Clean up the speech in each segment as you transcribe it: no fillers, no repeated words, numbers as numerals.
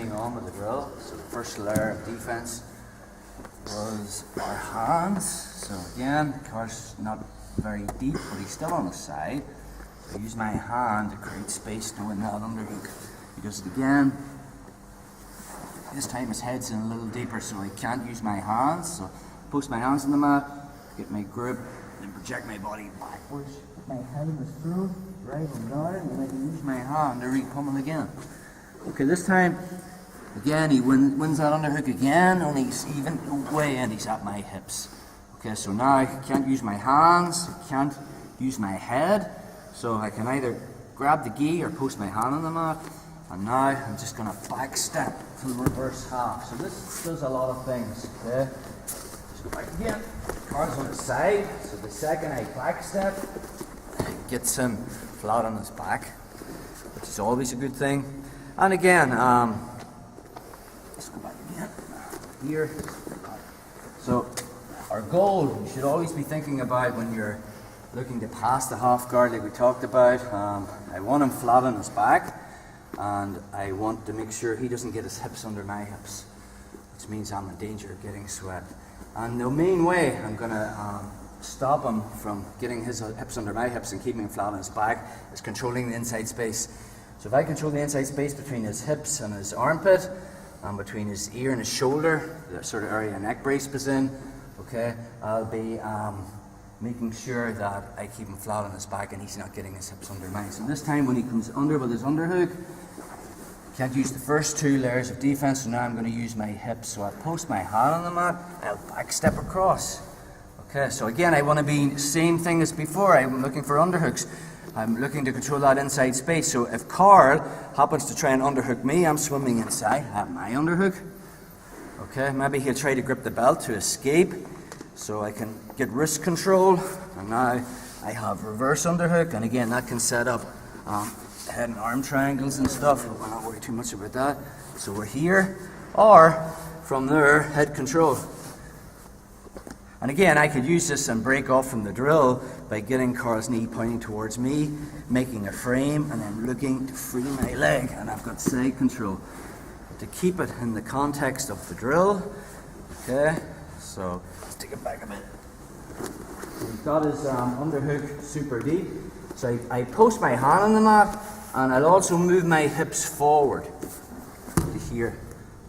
continuing on with the drill. So the first layer of defense was our hands. So again, Carl's not very deep, but he's still on the side. So I use my hand to create space knowing that underhook. He does it again. This time his head's in a little deeper, so I can't use my hands. So post my hands on the mat, get my grip, and project my body backwards. Put my head in his throat, right and down, and I can use my hand to re-pummel again. Okay, this time, again, he wins that underhook again, and he's even way in, he's at my hips. Okay, so now I can't use my hands, I can't use my head, so I can either grab the gi or post my hand on the mat, and now I'm just going to back step to the reverse half. So this does a lot of things, okay? Just go back again, Carl's on the side, so the second I back step, it gets him flat on his back, which is always a good thing. And again, let's go back again, here. So our goal, you should always be thinking about when you're looking to pass the half guard like we talked about. I want him flat on his back, and I want to make sure he doesn't get his hips under my hips, which means I'm in danger of getting swept. And the main way I'm going to stop him from getting his hips under my hips and keeping him flat on his back is controlling the inside space. So if I control the inside space between his hips and his armpit, and between his ear and his shoulder, the sort of area a neck brace is in, okay, I'll be making sure that I keep him flat on his back and he's not getting his hips under mine. So this time when he comes under with his underhook, can't use the first two layers of defense, so now I'm going to use my hips. So I post my hand on the mat, I'll back step across. Okay, so again, I want to be same thing as before. I'm looking for underhooks. I'm looking to control that inside space. So if Carl happens to try and underhook me, I'm swimming inside, I have my underhook. Okay, maybe he'll try to grip the belt to escape, so I can get wrist control. And now I have reverse underhook, and again, that can set up head and arm triangles and stuff. We'll not worry too much about that. So we're here, or from there, head control. And again, I could use this and break off from the drill by getting Carl's knee pointing towards me, making a frame, and then looking to free my leg, and I've got side control. But to keep it in the context of the drill, okay, so let's take it back a bit. So he's got his underhook super deep, so I post my hand on the mat, and I'll also move my hips forward to here,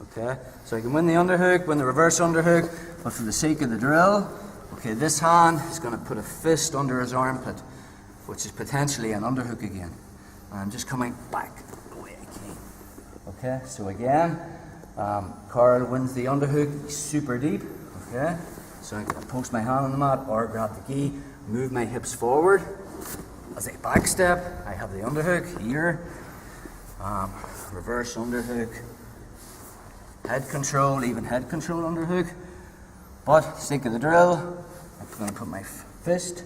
okay? So I can win the underhook, win the reverse underhook, but for the sake of the drill, okay, this hand is going to put a fist under his armpit, which is potentially an underhook again. And I'm just coming back the way I came. Okay, so again, Carl wins the underhook, he's super deep, okay? So I can post my hand on the mat or grab the gi, move my hips forward. As I back step, I have the underhook here, reverse underhook, head control, even head control underhook. But, sake of the drill, I'm going to put my fist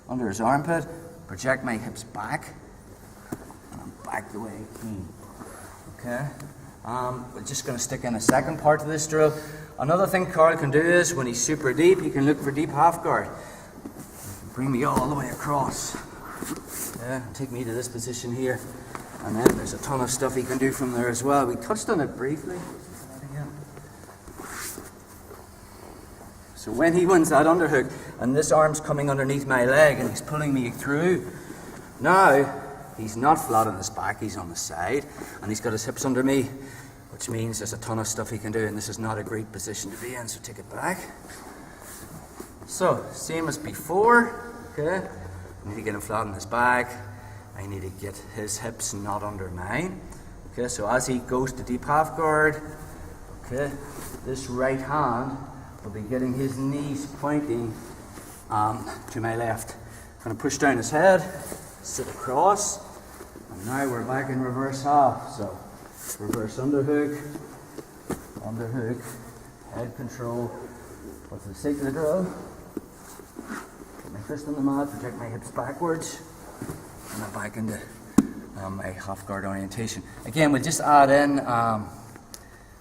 under his armpit, project my hips back, and I'm back the way I came. Okay? We're just going to stick in a second part of this drill. Another thing Carl can do is, when he's super deep, he can look for deep half guard. Bring me all the way across. Yeah, take me to this position here. And then there's a ton of stuff he can do from there as well. We touched on it briefly. So when he wins that underhook, and this arm's coming underneath my leg and he's pulling me through, now he's not flat on his back, he's on the side, and he's got his hips under me, which means there's a ton of stuff he can do, and this is not a great position to be in, so take it back. So, same as before, okay? I need to get him flat on his back, I need to get his hips not under mine. Okay, so as he goes to deep half guard, okay, this right hand will be getting his knees pointing to my left. I'm going to push down his head, sit across, and now we're back in reverse half. So, reverse underhook, underhook, head control. But for the sake of the drill, put my fist on the mat, project my hips backwards, and I'm back into my half guard orientation. Again, we'll just add in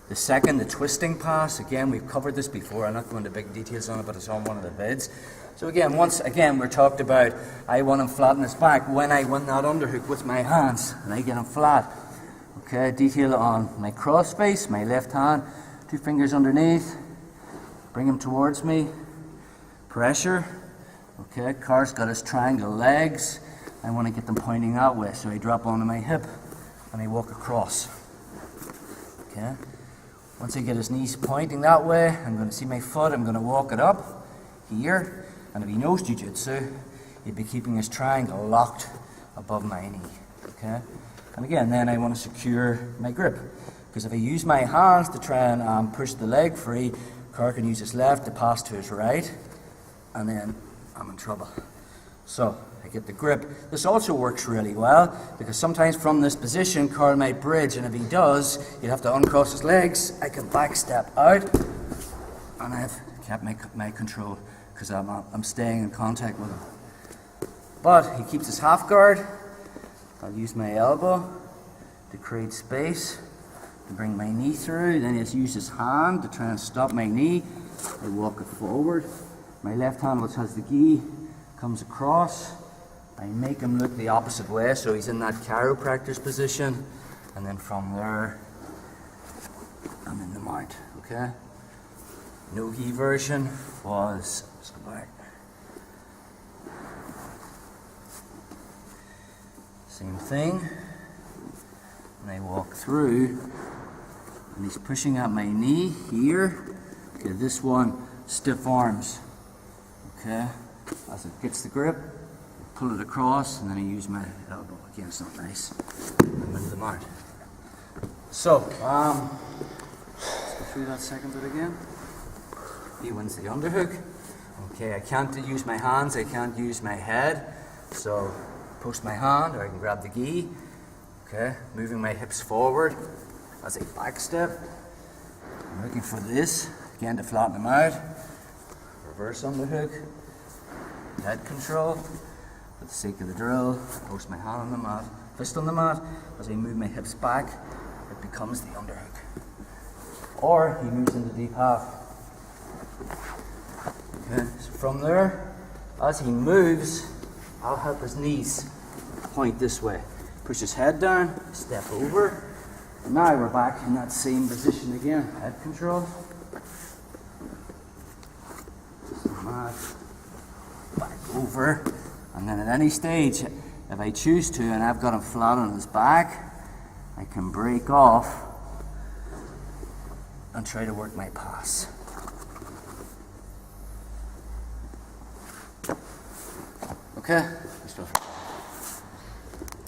the second, the twisting pass. Again, we've covered this before. I'm not going into big details on it, but it's on one of the vids. So again, once again, we're talked about, I want him flat on his back when I win that underhook with my hands, and I get him flat. Okay, detail on my cross face, my left hand, 2 fingers underneath, bring him towards me, pressure. Okay, Car's got his triangle legs. I want to get them pointing that way, so I drop onto my hip and I walk across. Okay, once I get his knees pointing that way, I'm going to see my foot, I'm going to walk it up here, and if he knows jiu-jitsu, he'd be keeping his triangle locked above my knee. Okay, and again, then I want to secure my grip, because if I use my hands to try and push the leg free, Car can use his left to pass to his right, and then I'm in trouble. So I get the grip. This also works really well, because sometimes from this position Carl might bridge, and if he does, he'd have to uncross his legs. I can back step out, and I've kept my control, because I'm staying in contact with him. But he keeps his half guard. I'll use my elbow to create space, to bring my knee through. Then he'll use his hand to try and stop my knee. I walk it forward. My left hand, which has the gi, comes across. I make him look the opposite way, so he's in that chiropractor's position. And then from there, I'm in the mount, okay? No gi version was, let's go back. Same thing. And I walk through, and he's pushing at my knee here. Okay, this one, stiff arms. Okay, as it gets the grip, pull it across, and then I use my elbow. Again, it's not nice. I'm into the mount. So, let's go through that second bit again. He wins the underhook. Okay, I can't use my hands, I can't use my head. So, post my hand, or I can grab the gi. Okay, moving my hips forward as a back step. I'm looking for this, again to flatten them out. Reverse underhook, head control. For the sake of the drill, post my hand on the mat, fist on the mat. As I move my hips back, it becomes the underhook. Or he moves into deep half. Okay, so from there, as he moves, I'll help his knees point this way. Push his head down, step over. And now we're back in that same position again. Head control. Mat, back over, and then at any stage, if I choose to, and I've got him flat on his back, I can break off and try to work my pass. Okay, good stuff.